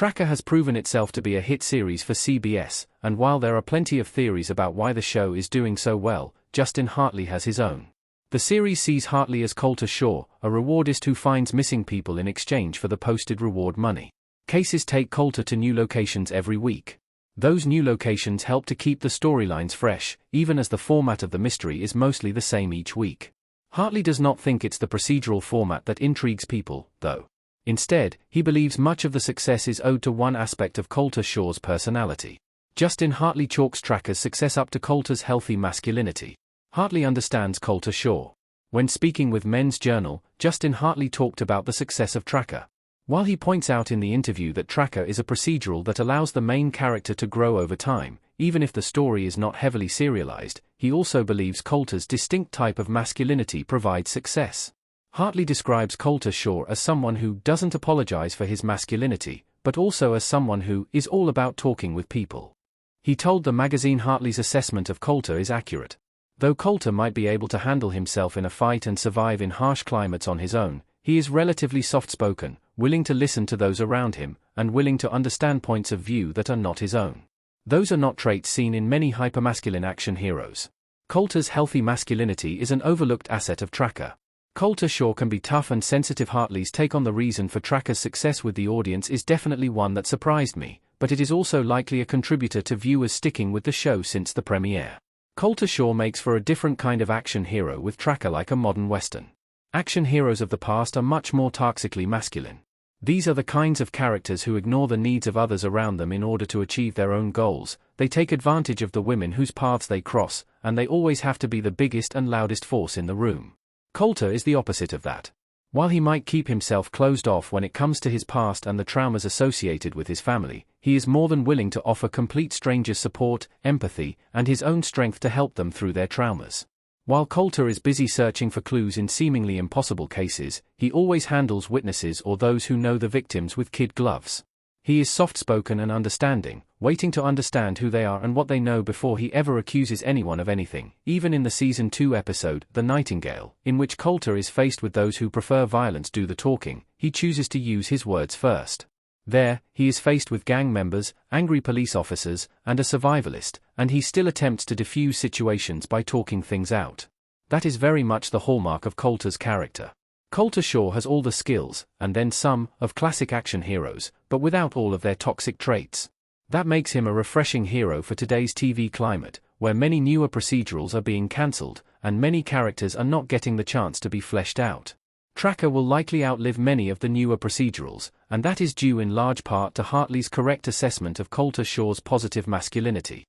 Tracker has proven itself to be a hit series for CBS, and while there are plenty of theories about why the show is doing so well, Justin Hartley has his own. The series sees Hartley as Colter Shaw, a rewardist who finds missing people in exchange for the posted reward money. Cases take Colter to new locations every week. Those new locations help to keep the storylines fresh, even as the format of the mystery is mostly the same each week. Hartley does not think it's the procedural format that intrigues people, though. Instead, he believes much of the success is owed to one aspect of Colter Shaw's personality. Justin Hartley chalks Tracker's success up to Colter's healthy masculinity. Hartley understands Colter Shaw. When speaking with Men's Journal, Justin Hartley talked about the success of Tracker. While he points out in the interview that Tracker is a procedural that allows the main character to grow over time, even if the story is not heavily serialized, he also believes Colter's distinct type of masculinity provides success. Hartley describes Colter Shaw as someone who doesn't apologize for his masculinity, but also as someone who is all about talking with people. He told the magazine Hartley's assessment of Colter is accurate. Though Colter might be able to handle himself in a fight and survive in harsh climates on his own, he is relatively soft-spoken, willing to listen to those around him, and willing to understand points of view that are not his own. Those are not traits seen in many hypermasculine action heroes. Colter's healthy masculinity is an overlooked asset of Tracker. Colter Shaw can be tough and sensitive. Hartley's take on the reason for Tracker's success with the audience is definitely one that surprised me, but it is also likely a contributor to viewers sticking with the show since the premiere. Colter Shaw makes for a different kind of action hero with Tracker like a modern western. Action heroes of the past are much more toxically masculine. These are the kinds of characters who ignore the needs of others around them in order to achieve their own goals. They take advantage of the women whose paths they cross, and they always have to be the biggest and loudest force in the room. Colter is the opposite of that. While he might keep himself closed off when it comes to his past and the traumas associated with his family, he is more than willing to offer complete strangers support, empathy, and his own strength to help them through their traumas. While Colter is busy searching for clues in seemingly impossible cases, he always handles witnesses or those who know the victims with kid gloves. He is soft-spoken and understanding, waiting to understand who they are and what they know before he ever accuses anyone of anything. Even in the Season 2 episode, The Nightingale, in which Colter is faced with those who prefer violence do the talking, he chooses to use his words first. There, he is faced with gang members, angry police officers, and a survivalist, and he still attempts to defuse situations by talking things out. That is very much the hallmark of Colter's character. Colter Shaw has all the skills, and then some, of classic action heroes, but without all of their toxic traits. That makes him a refreshing hero for today's TV climate, where many newer procedurals are being cancelled, and many characters are not getting the chance to be fleshed out. Tracker will likely outlive many of the newer procedurals, and that is due in large part to Hartley's correct assessment of Colter Shaw's positive masculinity.